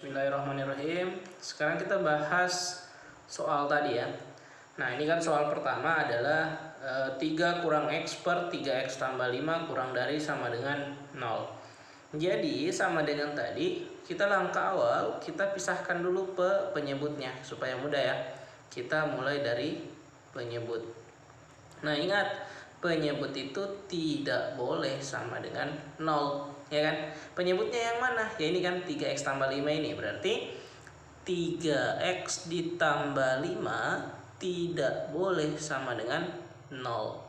Bismillahirrahmanirrahim. Sekarang kita bahas soal tadi ya. Nah, ini kan soal pertama adalah 3 kurang X per 3X tambah 5 kurang dari sama dengan 0. Jadi, sama dengan tadi, kita langkah awal, kita pisahkan dulu penyebutnya supaya mudah ya. Kita mulai dari penyebut. Nah, ingat, penyebut itu tidak boleh sama dengan 0, ya kan? Penyebutnya yang mana? Ya ini kan 3X tambah 5 ini. Berarti 3X ditambah 5 tidak boleh sama dengan 0.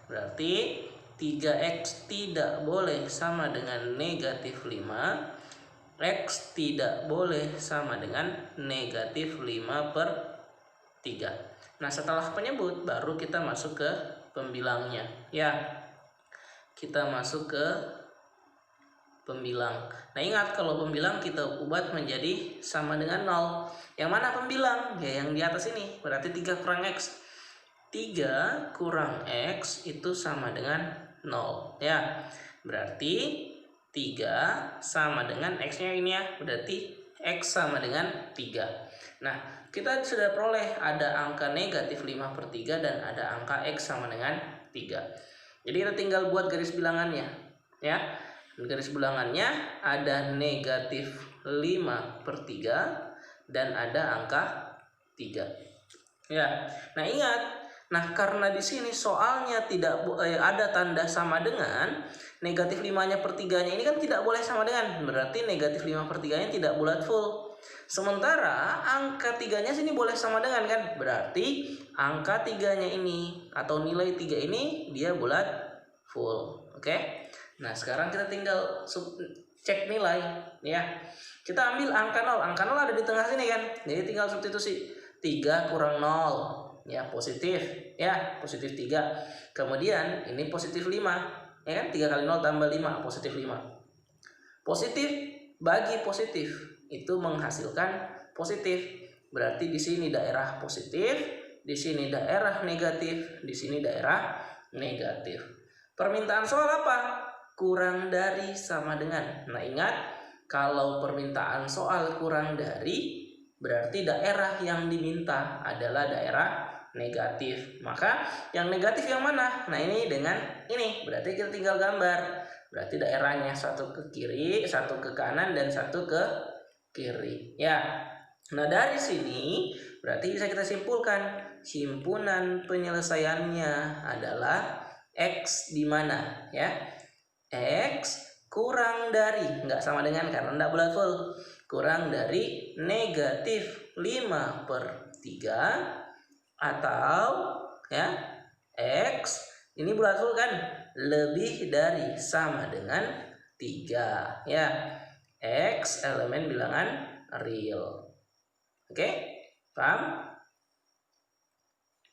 Berarti 3X tidak boleh sama dengan negatif 5. X tidak boleh sama dengan negatif 5 per 3. Nah, setelah penyebut baru kita masuk ke pembilangnya. Ya, kita masuk ke pembilang. Nah, ingat kalau pembilang kita ubah menjadi sama dengan 0. Yang mana pembilang? Ya, yang di atas ini. Berarti 3 kurang X. 3 kurang X itu sama dengan 0. Ya, berarti 3 sama dengan X-nya ini ya. Berarti X sama dengan 3. Nah, kita sudah peroleh ada angka negatif 5 per 3 dan ada angka X sama dengan 3. Jadi kita tinggal buat garis bilangannya. Ya, garis bilangannya ada negatif 5 per 3 dan ada angka 3. Ya, nah ingat. Nah, karena di sini soalnya tidak ada tanda sama dengan, negatif 5-nya per 3-nya ini kan tidak boleh sama dengan. Berarti negatif 5 per 3-nya tidak bulat full. Sementara angka 3-nya sini boleh sama dengan kan? Berarti angka 3-nya ini atau nilai 3 ini dia bulat full. Oke? Nah, sekarang kita tinggal cek nilai ya. Kita ambil angka 0. Angka 0 ada di tengah sini kan? Jadi tinggal substitusi 3 kurang 0. Ya, positif ya, positif 3. Kemudian ini positif 5 ya kan, 3 kali 0 tambah 5 positif 5. Positif bagi positif itu menghasilkan positif. Berarti di sini daerah positif, di sini daerah negatif, di sini daerah negatif. Permintaan soal apa? Kurang dari sama dengan. Nah, ingat kalau permintaan soal kurang dari berarti daerah yang diminta adalah daerah negatif. Maka yang negatif yang mana? Nah, ini dengan ini. Berarti kita tinggal gambar. Berarti daerahnya satu ke kiri, satu ke kanan, dan satu ke kiri. Ya. Nah, dari sini berarti bisa kita simpulkan. Himpunan penyelesaiannya adalah X di mana? Ya. X kurang dari, nggak sama dengan karena nggak bulat full, kurang dari negatif 5 per 3 atau ya X ini bulat full kan, lebih dari sama dengan 3 ya. X elemen bilangan real. Oke, paham?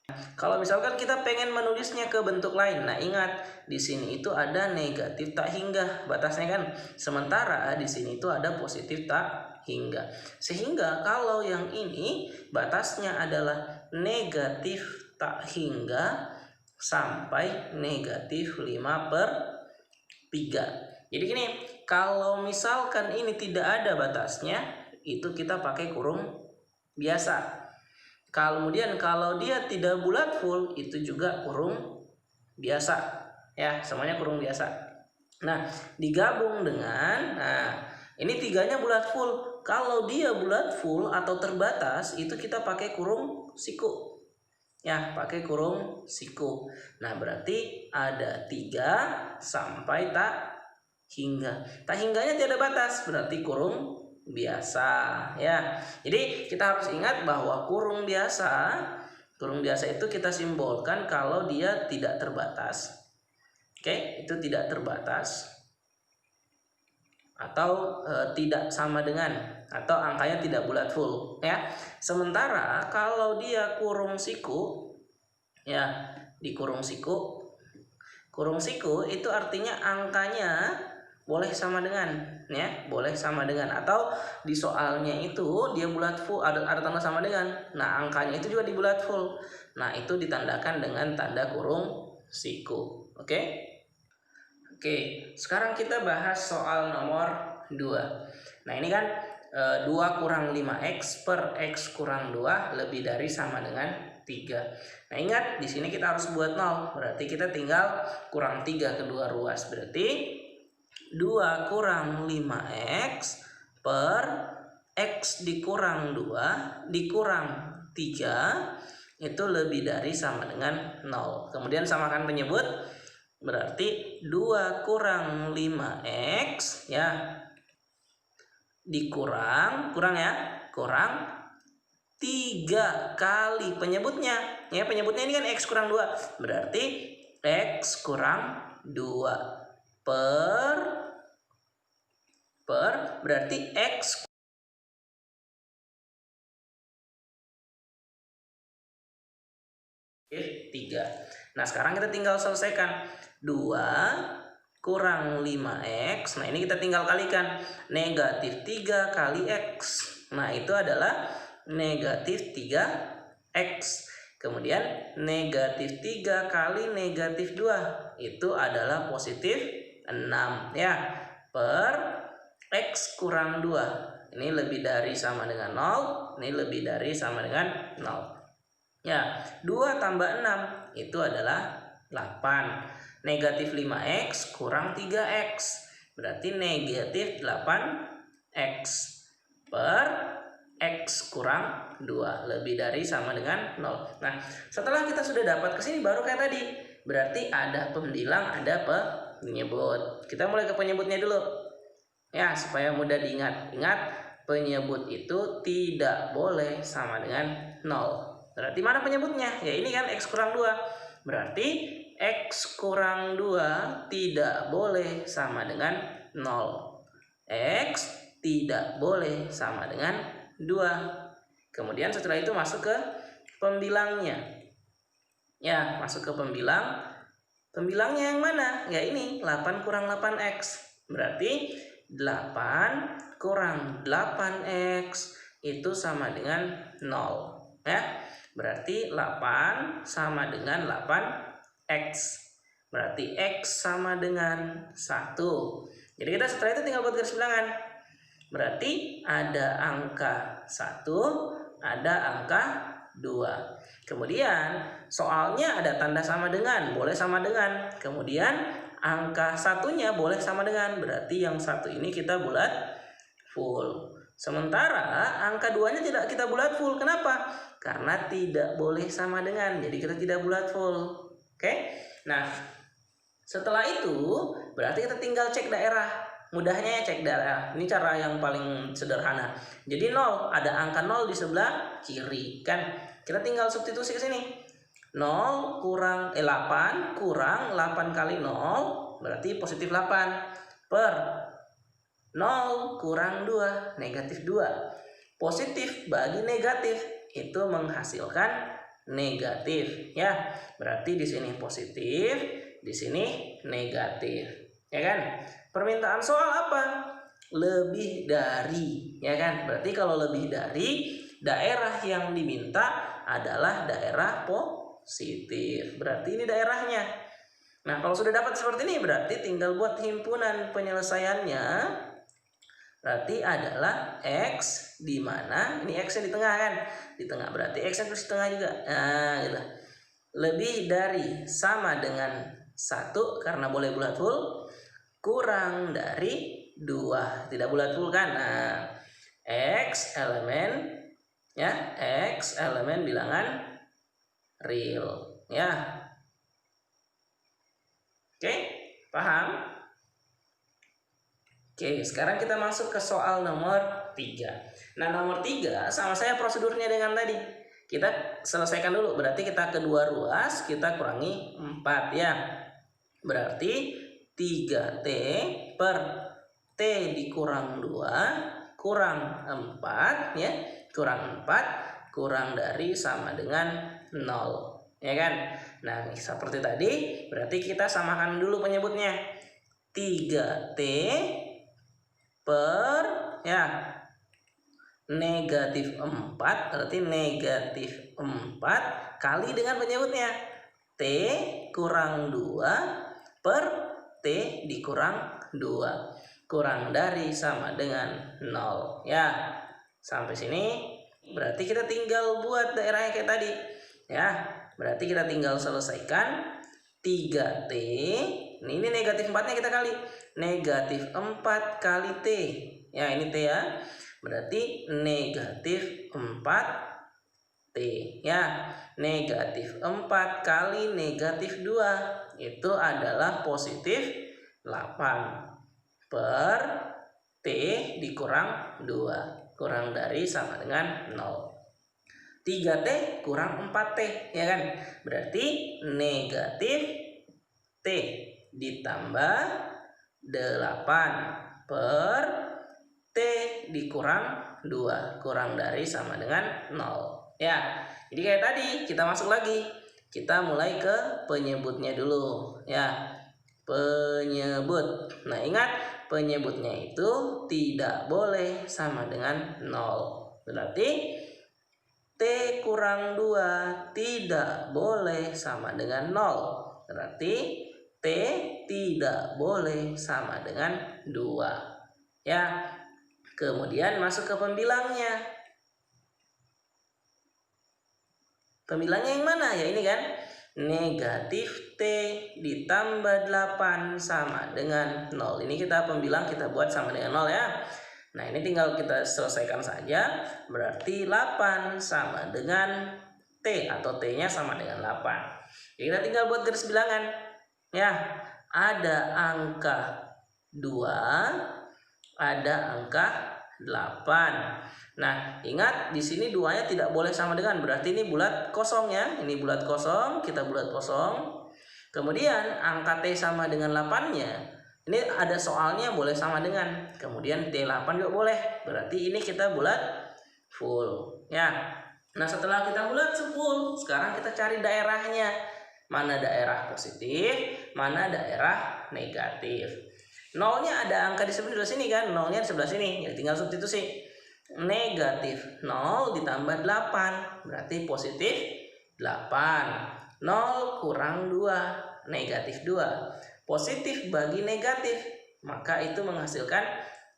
Kalau misalkan kita pengen menulisnya ke bentuk lain, nah ingat di sini itu ada negatif tak hingga batasnya kan, sementara di sini itu ada positif tak hingga. Sehingga kalau yang ini batasnya adalah negatif tak hingga sampai negatif 5 per 3. Jadi gini, kalau misalkan ini tidak ada batasnya, itu kita pakai kurung biasa. Kemudian kalau dia tidak bulat full itu juga kurung biasa ya, semuanya kurung biasa. Nah, digabung dengan ini 3-nya bulat full. Kalau dia bulat full atau terbatas itu kita pakai kurung siku. Ya, pakai kurung siku. Nah, berarti ada 3 sampai tak hingga. Tak hingganya tidak ada batas, berarti kurung biasa ya. Jadi kita harus ingat bahwa kurung biasa itu kita simbolkan kalau dia tidak terbatas. Oke, itu tidak terbatas atau tidak sama dengan, atau angkanya tidak bulat full ya. Sementara kalau dia kurung siku ya, di kurung siku itu artinya angkanya boleh sama dengan ya, boleh sama dengan, atau di soalnya itu dia bulat full, ada tanda sama dengan. Nah, angkanya itu juga di bulat full. Nah, itu ditandakan dengan tanda kurung siku. Oke, sekarang kita bahas soal nomor 2. Nah, ini kan 2 kurang 5x per x kurang 2 lebih dari sama dengan 3. Nah, ingat di sini kita harus buat 0. Berarti kita tinggal kurang 3 kedua ruas. Berarti 2 kurang 5x per x dikurang 2 dikurang 3 itu lebih dari sama dengan 0. Kemudian samakan penyebut. Berarti 2 kurang 5x ya dikurang kurang 3 kali penyebutnya. Ya, penyebutnya ini kan x kurang 2. Berarti x kurang 2 per berarti x 3. Nah, sekarang kita tinggal selesaikan. 2 kurang 5x. Nah, ini kita tinggal kalikan. Negatif 3 kali x. Nah, itu adalah negatif 3x. Kemudian negatif 3 kali negatif 2. Itu adalah positif 6. Ya, per x kurang 2. Ini lebih dari sama dengan 0. Ini lebih dari sama dengan 0. Ya, 2 tambah 6 itu adalah 8. Negatif 5x kurang 3x. Berarti negatif 8x per x kurang 2 lebih dari sama dengan 0. Nah, setelah kita sudah dapat ke sini baru kayak tadi. Berarti ada pembilang, ada penyebut. Kita mulai ke penyebutnya dulu. Ya, supaya mudah diingat. Ingat, penyebut itu tidak boleh sama dengan 0. Berarti mana penyebutnya? Ya, ini kan x kurang 2. Berarti x kurang 2 tidak boleh sama dengan 0. X tidak boleh sama dengan 2. Kemudian setelah itu masuk ke pembilangnya. Ya, masuk ke pembilang. Pembilangnya yang mana? Ya, ini 8 kurang 8x. Berarti 8 kurang 8x itu sama dengan 0. Ya. Berarti 8 sama dengan 8x. Berarti x sama dengan 1. Jadi kita setelah itu tinggal buat garis bilangan. Berarti ada angka 1, ada angka 2. Kemudian soalnya ada tanda sama dengan, boleh sama dengan. Kemudian angka satunya boleh sama dengan. Berarti yang satu ini kita bulat full. Sementara angka 2-nya tidak kita bulat full. Kenapa? Karena tidak boleh sama dengan. Jadi kita tidak bulat full. Oke? Nah, setelah itu berarti kita tinggal cek daerah. Mudahnya ya cek daerah. Ini cara yang paling sederhana. Jadi 0, ada angka 0 di sebelah kiri, kan? Kita tinggal substitusi ke sini. 0 kurang 8 kurang 8 kali 0 berarti positif 8 per 0 kurang 2, negatif 2. Positif bagi negatif itu menghasilkan negatif, ya. Berarti di sini positif, di sini negatif, ya kan? Permintaan soal apa? Lebih dari, ya kan? Berarti kalau lebih dari, daerah yang diminta adalah daerah positif. Berarti ini daerahnya. Nah, kalau sudah dapat seperti ini berarti tinggal buat himpunan penyelesaiannya. Berarti adalah x di mana ini x-nya di tengah, kan? Di tengah berarti x-nya terus di tengah juga. Nah, gitu. Lebih dari sama dengan 1 karena boleh bulat full, kurang dari 2 tidak bulat full, kan? Nah, x elemen, ya, x elemen bilangan real, ya. Oke, paham? Oke, sekarang kita masuk ke soal nomor 3. Nah, nomor 3 sama saya prosedurnya dengan tadi. Kita selesaikan dulu. Berarti kita kedua ruas, kita kurangi 4, ya. Berarti 3T per T dikurang 2 kurang 4, ya. Kurang 4 kurang dari sama dengan 0, ya kan? Nah, seperti tadi, berarti kita samakan dulu penyebutnya. 3T per, ya, negatif 4, berarti negatif 4 kali dengan penyebutnya T kurang 2 per T dikurang 2. kurang dari sama dengan 0. Ya, sampai sini berarti kita tinggal buat daerahnya kayak tadi. Ya, berarti kita tinggal selesaikan 3T. Ini negatif 4-nya kita kali. Negatif 4 kali T. Ya, ini T ya. Berarti negatif 4T. Ya, negatif 4 kali negatif 2. Itu adalah positif 8 per T dikurang 2. Kurang dari sama dengan 0. 3T kurang 4T, ya kan? Berarti negatif T ditambah 8 per T dikurang 2. Kurang dari sama dengan 0. Ya, jadi kayak tadi kita masuk lagi. Kita mulai ke penyebutnya dulu. Ya, penyebut. Nah, ingat penyebutnya itu tidak boleh sama dengan 0. Berarti T kurang 2 tidak boleh sama dengan 0. Berarti T tidak boleh sama dengan 2. Ya. Kemudian masuk ke pembilangnya. Pembilangnya yang mana? Ya ini kan. Negatif T ditambah 8 sama dengan 0. Ini kita pembilang kita buat sama dengan 0 ya. Nah, ini tinggal kita selesaikan saja. Berarti 8 sama dengan T atau T-nya sama dengan 8. Jadi kita tinggal buat garis bilangan. Ya, ada angka 2, ada angka 8. Nah, ingat di sini 2-nya tidak boleh sama dengan, berarti ini bulat kosong ya. Ini bulat kosong, kita bulat kosong. Kemudian angka T sama dengan 8-nya. Ini ada soalnya boleh sama dengan. Kemudian T8 juga boleh. Berarti ini kita bulat full. Ya. Nah, setelah kita bulat full, sekarang kita cari daerahnya. Mana daerah positif, mana daerah negatif. 0-nya ada angka di sebelah sini kan. 0-nya di sebelah sini. Ya, tinggal substitusi. Negatif 0 ditambah 8. Berarti positif 8. 0 kurang 2. Negatif 2. Positif bagi negatif, maka itu menghasilkan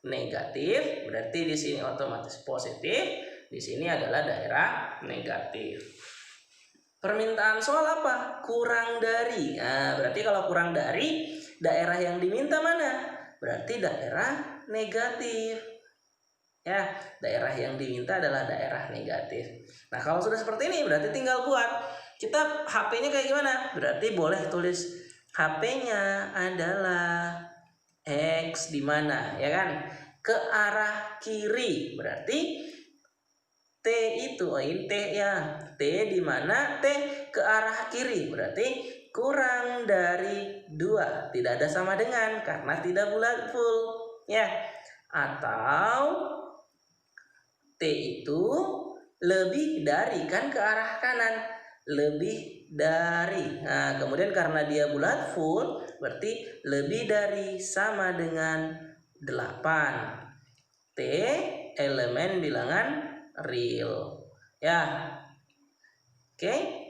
negatif. Berarti di sini otomatis positif, di sini adalah daerah negatif. Permintaan soal apa? Kurang dari. Nah, berarti kalau kurang dari, daerah yang diminta mana? Berarti daerah negatif. Ya, daerah yang diminta adalah daerah negatif. Nah, kalau sudah seperti ini, berarti tinggal buat. Kita HP-nya kayak gimana? Berarti boleh tulis HP-nya adalah X di mana, ya kan? Ke arah kiri. Berarti T itu, ini T ya. T di mana? T ke arah kiri. Berarti kurang dari 2. Tidak ada sama dengan karena tidak bulat full, ya. Atau T itu lebih dari, kan ke arah kanan. Lebih dari. Nah, kemudian karena dia bulat full, berarti lebih dari sama dengan 8. T elemen bilangan real. Ya. Oke.